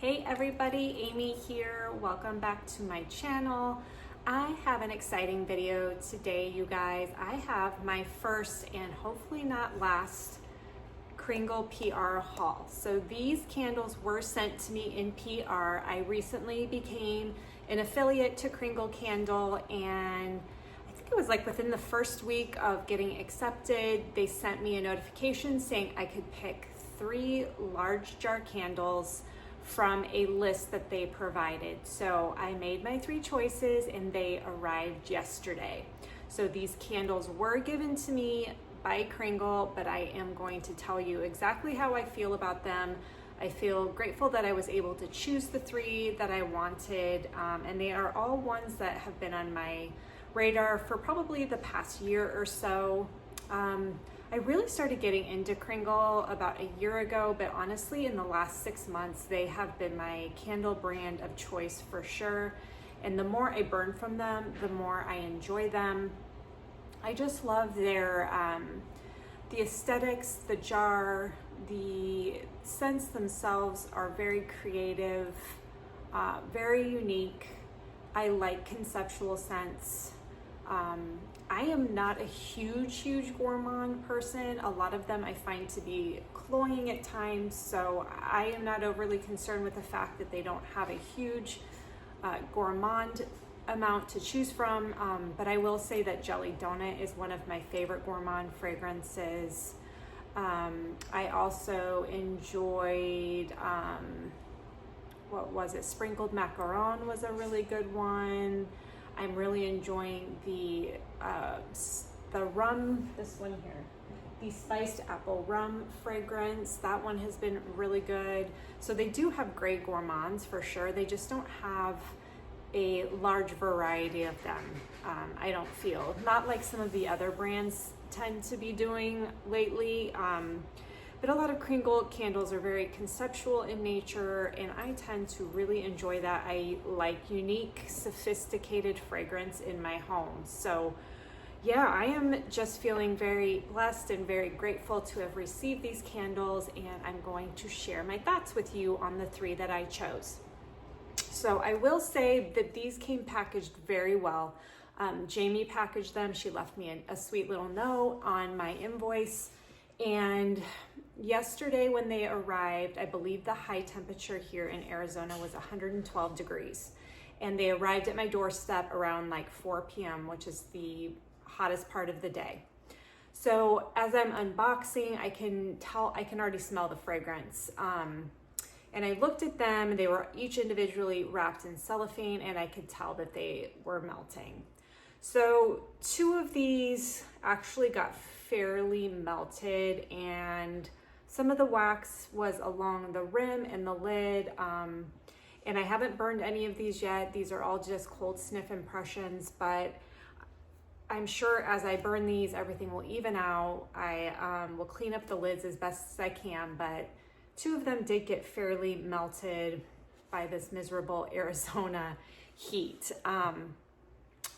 Hey everybody, Amy here. Welcome back to my channel. I have an exciting video today, you guys. I have my first and hopefully not last Kringle PR haul. So these candles were sent to me in PR. I recently became an affiliate to Kringle Candle, and I think it was like within the first week of getting accepted, they sent me a notification saying I could pick 3 large jar candles from a list that they provided. So I made my 3 choices and they arrived yesterday. So these candles were given to me by Kringle, but I am going to tell you exactly how I feel about them. I feel grateful that I was able to choose the 3 that I wanted, and they are all ones that have been on my radar for probably the past year or so. I really started getting into Kringle about a year ago, but honestly in the last 6 months they have been my candle brand of choice for sure. And the more I burn from them, the more I enjoy them. I just love their the aesthetics, the jar, the scents themselves are very creative, very unique. I like conceptual scents. I am not a huge gourmand person. A lot of them I find to be cloying at times, so I am not overly concerned with the fact that they don't have a huge gourmand amount to choose from, but I will say that Jelly Donut is one of my favorite gourmand fragrances. I also enjoyed, what was it? Sprinkled Macaron was a really good one. I'm really enjoying the rum, this one here, the spiced apple rum fragrance. That one has been really good. So they do have great gourmands for sure. They just don't have a large variety of them. I don't feel, not like some of the other brands tend to be doing lately. But a lot of Kringle candles are very conceptual in nature, and I tend to really enjoy that. I like unique, sophisticated fragrance in my home. So yeah, I am just feeling very blessed and very grateful to have received these candles, and I'm going to share my thoughts with you on the 3 that I chose. So I will say that these came packaged very well. Jamie packaged them. She left me a sweet little note on my invoice. And yesterday when they arrived, I believe the high temperature here in Arizona was 112 degrees. And they arrived at my doorstep around like 4 p.m., which is the hottest part of the day. So as I'm unboxing, I can already smell the fragrance. And I looked at them, and they were each individually wrapped in cellophane, and I could tell that they were melting. So 2 of these actually got fairly melted, and some of the wax was along the rim and the lid. And I haven't burned any of these yet. These are all just cold sniff impressions, but I'm sure as I burn these, everything will even out. I will clean up the lids as best as I can, but 2 of them did get fairly melted by this miserable Arizona heat.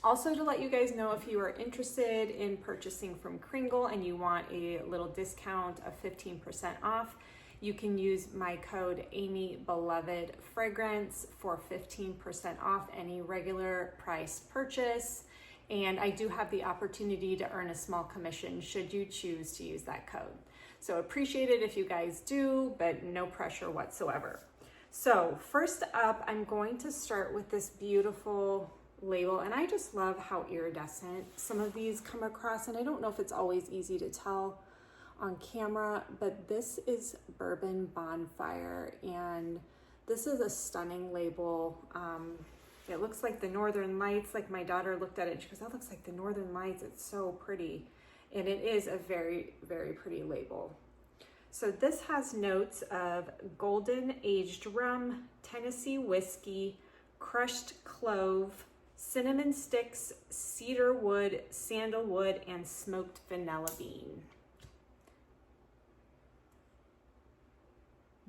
Also, to let you guys know, if you are interested in purchasing from Kringle and you want a little discount of 15% off, you can use my code AMYBELOVEDFragrance for 15% off any regular price purchase. And I do have the opportunity to earn a small commission should you choose to use that code. So appreciate it if you guys do, but no pressure whatsoever. So first up, I'm going to start with this beautiful label, and I just love how iridescent some of these come across, and I don't know if it's always easy to tell on camera, but this is Bourbon Bonfire, and this is a stunning label. It looks like the Northern Lights. Like, my daughter looked at it and she goes, that looks like the Northern Lights. It's so pretty. And it is a very pretty label. So this has notes of golden aged rum, Tennessee whiskey, crushed clove, cinnamon sticks, cedar wood, sandalwood, and smoked vanilla bean.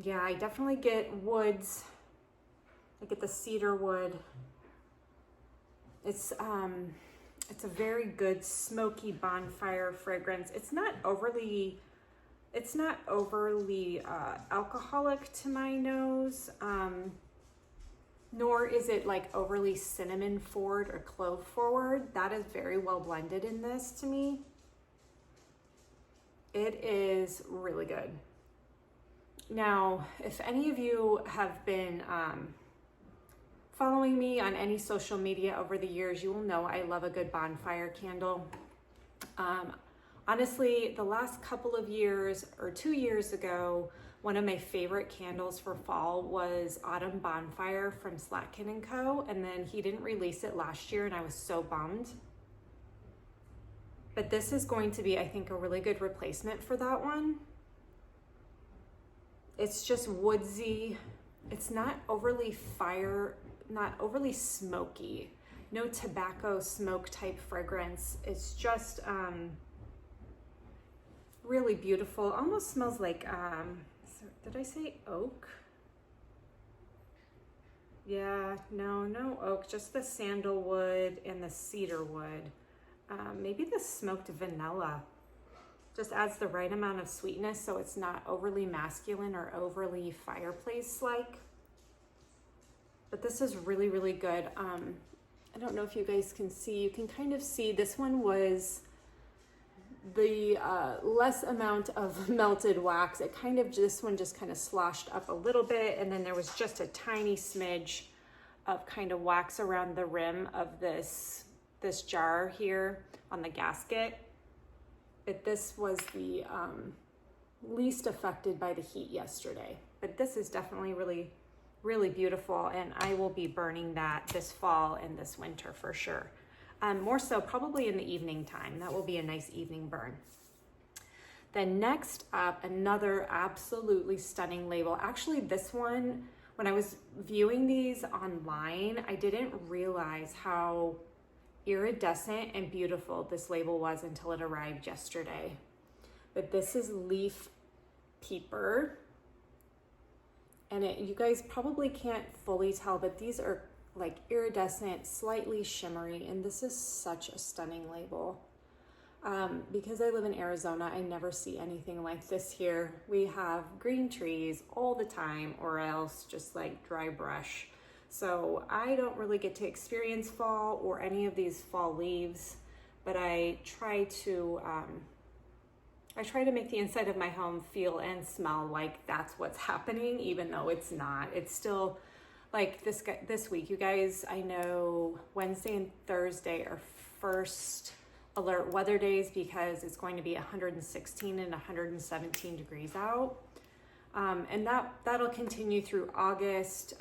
Yeah, I definitely get woods. I get the cedar wood. It's a very good smoky bonfire fragrance. It's not overly It's not overly alcoholic to my nose, nor is it like overly cinnamon forward or clove forward. That is very well blended in this to me. It is really good. Now, if any of you have been following me on any social media over the years, you will know I love a good bonfire candle. Honestly, the last couple of years or 2 years ago, one of my favorite candles for fall was Autumn Bonfire from Slatkin & Co. And then he didn't release it last year and I was so bummed. But this is going to be, I think, a really good replacement for that one. It's just woodsy. It's not overly not overly smoky. No tobacco smoke type fragrance. It's just really beautiful. Almost smells like, did I say oak? Yeah, no oak, just the sandalwood and the cedar wood. Maybe the smoked vanilla. Just adds the right amount of sweetness so it's not overly masculine or overly fireplace-like. But this is really, really good. I don't know if you guys can see. You can kind of see this one was the less amount of melted wax. It kind of, this one just kind of sloshed up a little bit, and then there was just a tiny smidge of kind of wax around the rim of this jar here on the gasket. But this was the least affected by the heat yesterday. But this is definitely really, really beautiful, and I will be burning that this fall and this winter for sure. More so probably in the evening time. That will be a nice evening burn. Then next up, another absolutely stunning label. Actually, this one, when I was viewing these online, I didn't realize how iridescent and beautiful this label was until it arrived yesterday. But this is Leaf Peeper. And you guys probably can't fully tell, but these are like iridescent, slightly shimmery, and this is such a stunning label. Because I live in Arizona, I never see anything like this here. We have green trees all the time, or else just like dry brush. So I don't really get to experience fall or any of these fall leaves, but I try to make the inside of my home feel and smell like that's what's happening, even though it's not. It's still like this week, you guys, I know Wednesday and Thursday are first alert weather days because it's going to be 116 and 117 degrees out. And that'll continue through August.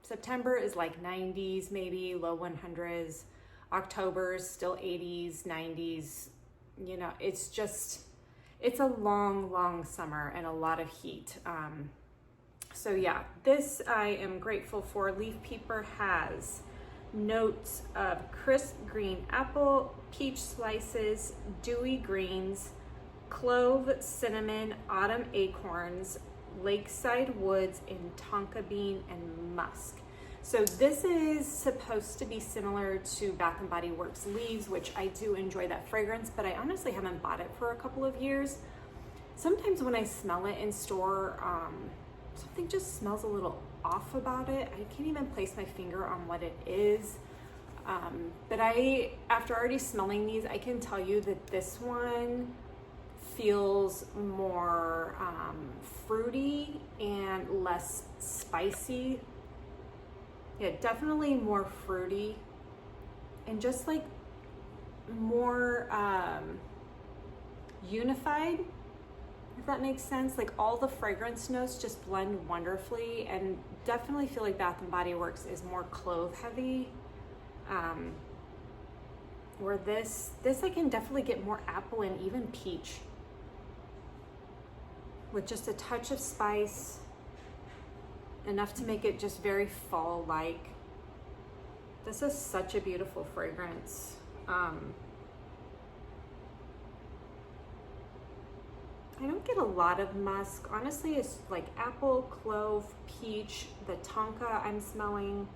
September is like 90s, maybe low 100s. October is still 80s, 90s. You know, it's a long summer and a lot of heat. So yeah, this I am grateful for. Leaf Peeper has notes of crisp green apple, peach slices, dewy greens, clove, cinnamon, autumn acorns, lakeside woods, and tonka bean and musk. So this is supposed to be similar to Bath & Body Works Leaves, which I do enjoy that fragrance, but I honestly haven't bought it for a couple of years. Sometimes when I smell it in store, something just smells a little off about it. I can't even place my finger on what it is. But after already smelling these, I can tell you that this one feels more fruity and less spicy. Yeah, definitely more fruity and just like more unified, if that makes sense. Like all the fragrance notes just blend wonderfully, and definitely feel like Bath & Body Works is more clove heavy. Where this I can definitely get more apple and even peach with just a touch of spice, enough to make it just very fall-like. This is such a beautiful fragrance. I don't get a lot of musk. Honestly, it's like apple, clove, peach, the tonka I'm smelling.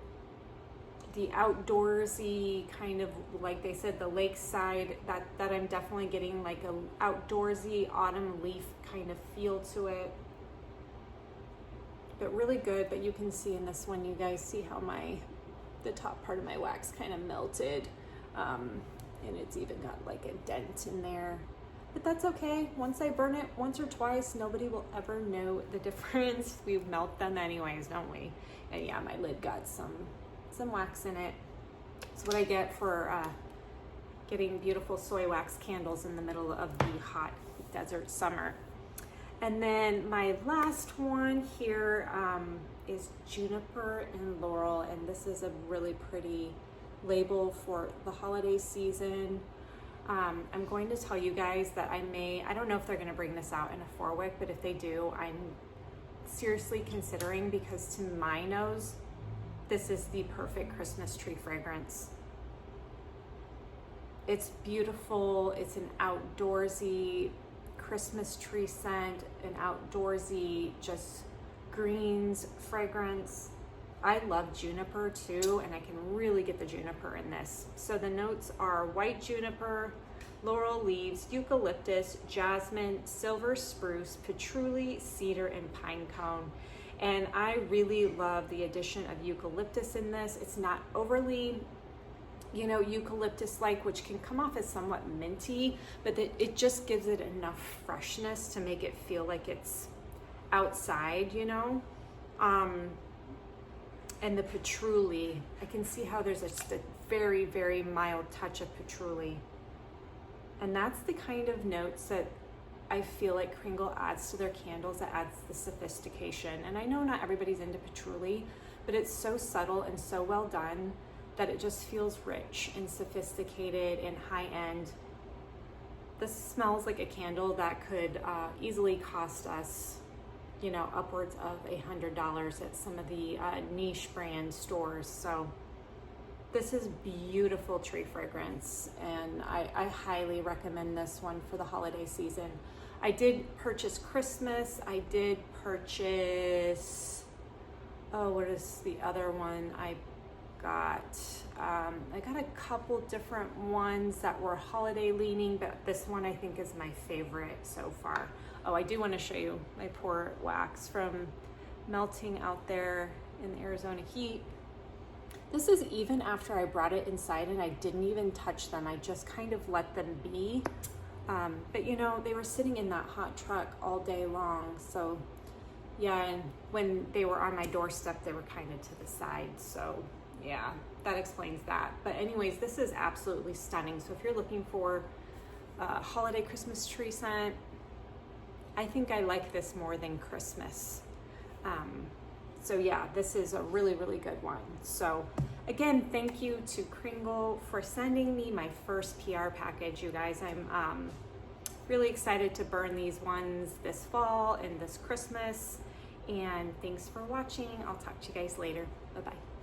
the outdoorsy kind of, like they said, the lakeside, that I'm definitely getting like a outdoorsy autumn leaf kind of feel to it. But really good. But you can see in this one, you guys see how the top part of my wax kind of melted, and it's even got like a dent in there. But that's okay. Once I burn it once or twice, nobody will ever know the difference. We melt them anyways, don't we? And yeah, my lid got some wax in it. It's what I get for getting beautiful soy wax candles in the middle of the hot desert summer. And then my last one here is Juniper and Laurel, and this is a really pretty label for the holiday season. I'm going to tell you guys that I don't know if they're going to bring this out in a 4-wick, but if they do, I'm seriously considering, because to my nose, this is the perfect Christmas tree fragrance. It's beautiful. It's an outdoorsy Christmas tree scent, an outdoorsy just greens fragrance. I love juniper too, and I can really get the juniper in this. So the notes are white juniper, laurel leaves, eucalyptus, jasmine, silver spruce, patchouli, cedar, and pine cone. And I really love the addition of eucalyptus in this. It's not overly, eucalyptus-like, which can come off as somewhat minty, but it just gives it enough freshness to make it feel like it's outside, and the patchouli, I can see how there's just a very, very mild touch of patchouli. And that's the kind of notes that I feel like Kringle adds to their candles, that adds the sophistication. And I know not everybody's into patchouli, but it's so subtle and so well done that it just feels rich and sophisticated and high-end. This smells like a candle that could easily cost us, upwards of $100 at some of the niche brand stores. So this is beautiful tree fragrance, and I highly recommend this one for the holiday season. I did purchase Christmas. I did purchase, what is the other one I got? I got a couple different ones that were holiday leaning, but this one I think is my favorite so far. Oh, I do want to show you my pour wax from melting out there in the Arizona heat. This is even after I brought it inside and I didn't even touch them. I just kind of let them be. But they were sitting in that hot truck all day long. So yeah, and when they were on my doorstep, they were kind of to the side. So yeah, that explains that. But anyways, this is absolutely stunning. So if you're looking for a holiday Christmas tree scent, I think I like this more than Christmas. So yeah, this is a really, really good one. So again, thank you to Kringle for sending me my first PR package, you guys. I'm really excited to burn these ones this fall and this Christmas. And thanks for watching. I'll talk to you guys later. Bye-bye.